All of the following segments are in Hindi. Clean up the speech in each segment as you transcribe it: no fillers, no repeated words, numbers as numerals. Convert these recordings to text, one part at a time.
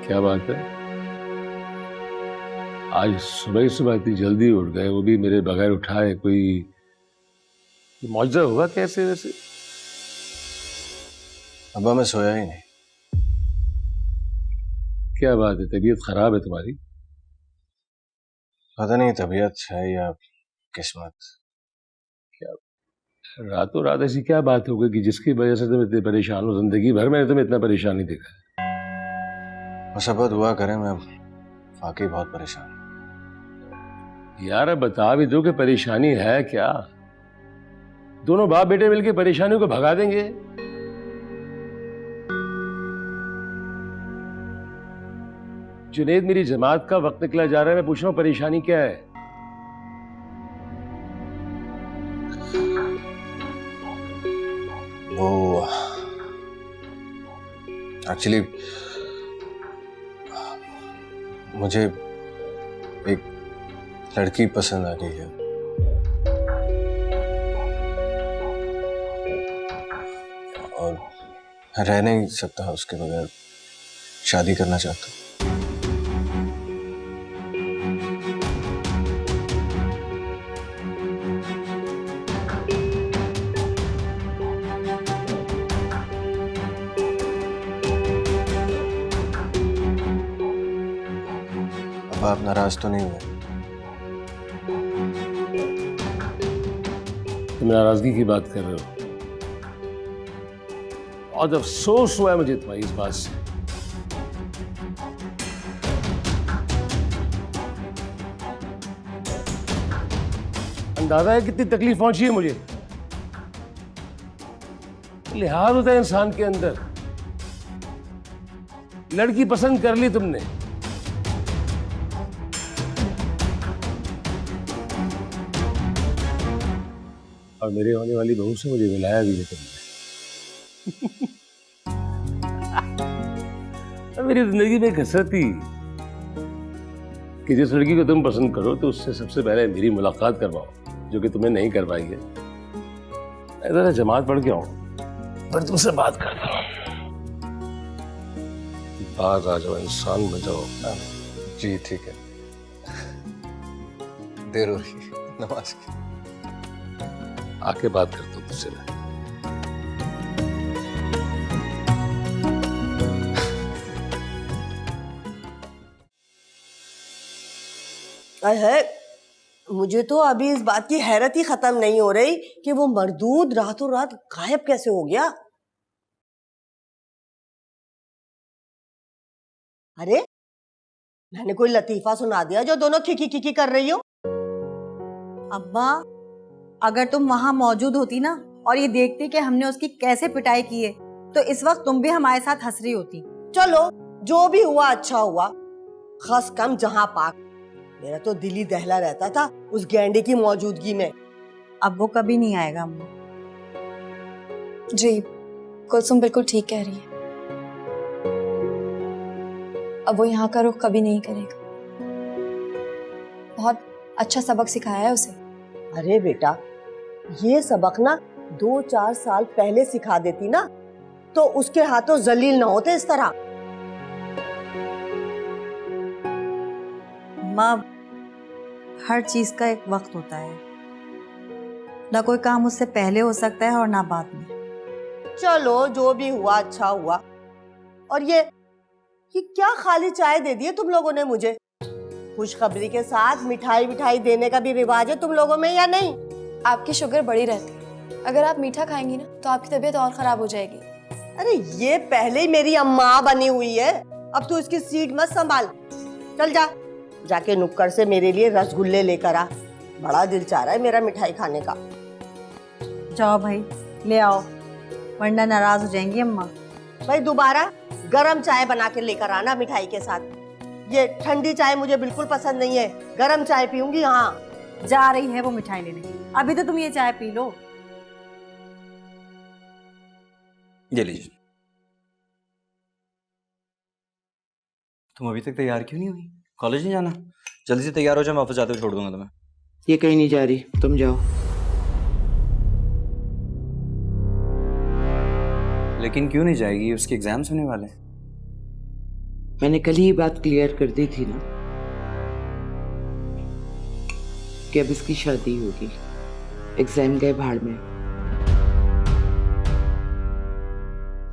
क्या बात है? आज सुबह ही सुबह इतनी जल्दी उठ गए, वो भी मेरे बगैर उठाए। कोई मौजज़ा हुआ कैसे वैसे? अब्बा मैं सोया ही नहीं। क्या बात है, तबीयत खराब है तुम्हारी? पता नहीं तबीयत है या किस्मत। क्या रातों रात ऐसी क्या बात हो गई कि जिसकी वजह से तुम इतने परेशान हो? जिंदगी भर मैंने तुम्हें इतना परेशान नहीं देखा। बस अब्बा दुआ करें, मैं वाकई बहुत परेशान हूं। यार अब बता भी दो कि परेशानी है क्या? दोनों बाप बेटे मिलकर परेशानियों को भगा देंगे। जुनेद, मेरी जमात का वक्त निकला जा रहा है, मैं पूछ रहा हूं परेशानी क्या है? वो एक्चुअली मुझे एक लड़की पसंद आ गई है और मैं रह नहीं सकता उसके बगैर। शादी करना चाहता हूँ। अब आप नाराज तो नहीं हुए? तुम नाराजगी की बात कर रहे हो? बहुत अफसोस हुआ है मुझे तुम्हारी इस बात से। अंदाजा है कितनी तकलीफ पहुंची है मुझे। लिहाज होता है इंसान के अंदर। लड़की पसंद कर ली तुमने, और मेरे होने वाली बहू से मुझे मिलाया भी है तुमने। मेरी जिंदगी में एक हसरत थी कि जिस लड़की को तुम पसंद करो तो उससे सबसे पहले मेरी मुलाकात करवाओ, जो कि तुम्हें नहीं करवाई है। मैं जरा जमात पढ़ के आऊं, पर तुमसे बात करता हूं। बात आ जाओ, इंसान बन जाओ। जी ठीक है, देर हो रही, नमाज की। आके बात करता हूं तुझसे मैं। है मुझे तो अभी इस बात की हैरत ही खत्म नहीं हो रही कि वो मरदूद रातों रात गायब कैसे हो गया। अरे मैंने कोई लतीफा सुना दिया जो दोनों खिकी खिकी कर रही हो? अब्बा, अगर तुम वहां मौजूद होती ना और ये देखती कि हमने उसकी कैसे पिटाई की है, तो इस वक्त तुम भी हमारे साथ हंस रही होती। चलो जो भी हुआ अच्छा हुआ, खस कम जहां पाक। मेरा तो दिल ही दहला रहता था उस गैंडे की मौजूदगी में। अब वो कभी नहीं आएगा अम्मा। जी कुलसुम बिल्कुल ठीक कह रही है। अब वो यहाँ का रुख कभी नहीं करेगा। बहुत अच्छा सबक सिखाया है उसे। अरे बेटा, ये सबक ना 2-4 साल पहले सिखा देती ना तो उसके हाथों जलील ना होते इस तरह। अम्मा, हर चीज का एक वक्त होता है। ना कोई काम उससे पहले हो सकता है और ना बाद में। चलो जो भी हुआ अच्छा हुआ। और ये क्या खाली चाय दे दी है तुम लोगों ने मुझे? खुशखबरी के साथ मिठाई विठाई देने का भी रिवाज है तुम लोगों में या नहीं? आपकी शुगर बढ़ी रहती है। अगर आप मीठा खाएंगी ना तो आपकी तबीयत और खराब हो जाएगी। अरे ये पहले ही मेरी अम्मा बनी हुई है, अब तू इसकी सीट मत संभाल। चल जा, जाके नुक्कड़ से मेरे लिए रसगुल्ले लेकर आ। बड़ा दिल चाह रहा है मेरा मिठाई खाने का। जाओ भाई ले आओ, वरना नाराज हो जाएंगी अम्मा। भाई दोबारा गरम चाय बना के लेकर आना मिठाई के साथ। ये ठंडी चाय मुझे बिल्कुल पसंद नहीं है, गरम चाय पीऊंगी। हाँ जा रही है वो मिठाई लेने, अभी तो तुम ये चाय पी लो। ये लीजिए। तुम अभी तक तैयार क्यों नहीं हुई? कॉलेज नहीं जाना? जल्दी से तैयार हो जाओ, मैं वापस जाते हुए छोड़ दूंगा तुम्हें। ये कहीं नहीं जा रही, तुम जाओ। लेकिन क्यों नहीं जाएगी? उसके एग्जाम्स होने वाले हैं। मैंने कल ही ये बात क्लियर कर दी थी ना कि अब इसकी शादी होगी। एग्जाम गए भाड़ में।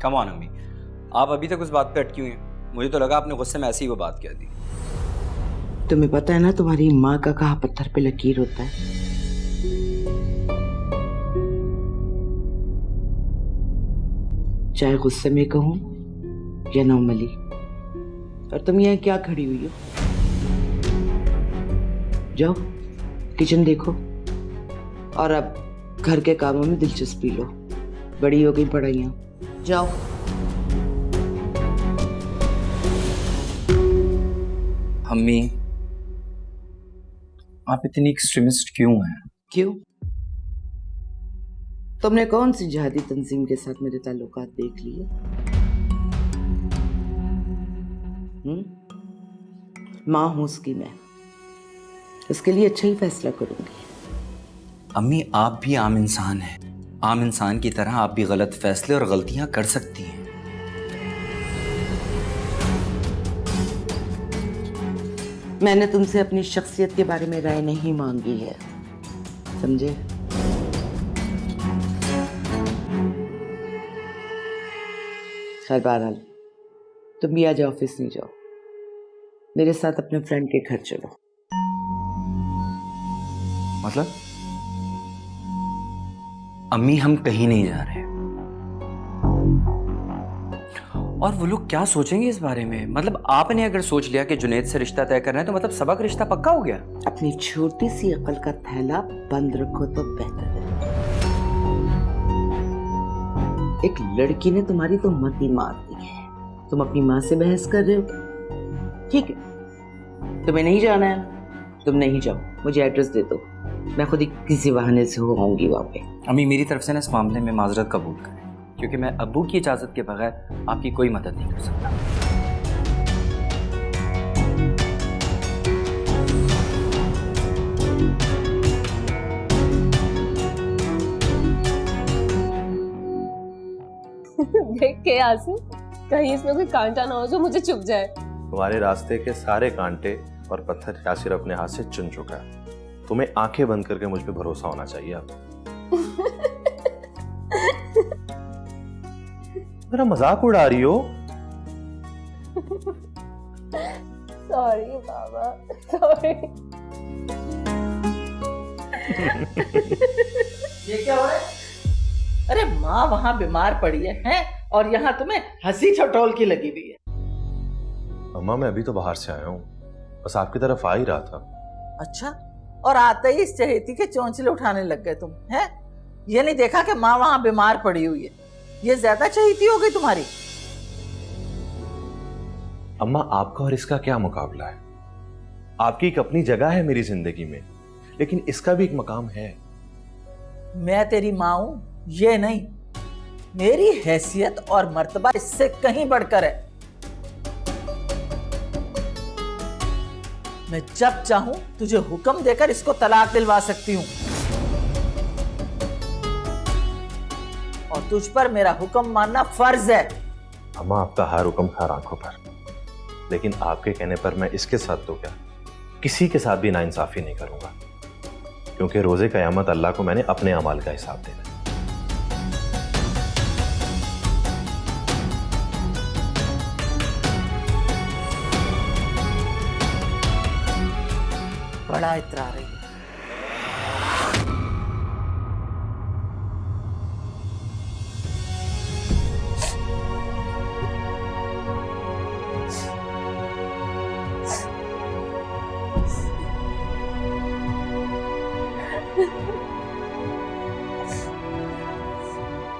कम ऑन अम्मी, आप अभी तक उस बात पे अटकी हुई हैं। मुझे तो लगा आपने गुस्से में ऐसी ही वो बात कह दी। तुम्हें पता है ना तुम्हारी माँ का कहा पत्थर पे लकीर होता है। चाहे गुस्से में कहूं या नॉर्मली। और तुम यहाँ क्या खड़ी हुई हो? जाओ किचन देखो और अब घर के कामों में दिलचस्पी लो। बड़ी हो गई पढ़ाइयाँ। जाओ। अम्मी, आप इतनी एक्सट्रीमिस्ट क्यों हैं? क्यों? तुमने कौन सी जिहादी तंजीम के साथ मेरे ताल्लुकात देख लिए? माँ हूं उसकी मैं। इसके लिए अच्छा ही फैसला करूंगी। अम्मी, आप भी आम इंसान हैं। आम इंसान की तरह आप भी गलत फैसले और गलतियां कर सकती हैं। मैंने तुमसे अपनी शख्सियत के बारे में राय नहीं मांगी है, समझे? खैर बहरहाल, तुम भी आज ऑफिस नहीं जाओ। मेरे साथ अपने फ्रेंड के घर चलो। मतलब? अम्मी, हम कहीं नहीं जा रहे। और वो लोग क्या सोचेंगे इस बारे में? मतलब आपने अगर सोच लिया कि जुनैद से रिश्ता तय करना है तो मतलब सबक रिश्ता पक्का हो गया? अपनी छोटी सी अकल का थैला बंद रखो तो बेहतर है। एक लड़की ने तुम्हारी तो मती मार दी है। तुम अपनी माँ से बहस कर रहे हो। ठीक है, तुम्हें नहीं जाना है, तुम नहीं जाओ। मुझे एड्रेस दे दो, मैं खुद ही किसी बहाने से हो आऊंगी वहां पे। अम्मी, मेरी तरफ से ना इस मामले में माजरत कबूल करें, क्योंकि मैं अब्बू की इजाजत के बगैर आपकी कोई मदद नहीं कर सकता। देख के आसिम, कहीं इसमें कोई कांटा ना हो जो मुझे चुभ जाए। तुम्हारे रास्ते के सारे कांटे और पत्थर यासिर अपने हाथ से चुन चुका है। तुम्हें आंखें बंद करके मुझ पे भरोसा होना चाहिए अब। मेरा मजाक उड़ा रही हो? सॉरी बाबा, सॉरी। ये क्या हो रहा है? अरे माँ वहां बीमार पड़ी है, हैं? और यहाँ तुम्हें हंसी ठटोल की लगी हुई है। अम्मा, मैं अभी तो बाहर से आया हूँ, बस आपकी तरफ आ ही रहा था। अच्छा, और आते ही इस चहेती के चौंचले उठाने लग गए तुम, हैं? ये नहीं देखा कि माँ वहां बीमार पड़ी हुई है? ये ज्यादा चहेती हो गई तुम्हारी। अम्मा, आपका और इसका क्या मुकाबला है? आपकी एक अपनी जगह है मेरी जिंदगी में, लेकिन इसका भी एक मकाम है। मैं तेरी माँ हूं, ये नहीं। मेरी हैसियत और मर्तबा इससे कहीं बढ़कर है। मैं जब चाहूं तुझे हुक्म देकर इसको तलाक दिलवा सकती हूं, और तुझ पर मेरा हुक्म मानना फर्ज है। अम्मा, आपका हर हुक्म हर आंखों पर, लेकिन आपके कहने पर मैं इसके साथ तो क्या किसी के साथ भी नाइंसाफी नहीं करूंगा, क्योंकि रोजे कयामत अल्लाह को मैंने अपने अमाल का हिसाब देना है। बड़ा इतरा रही है।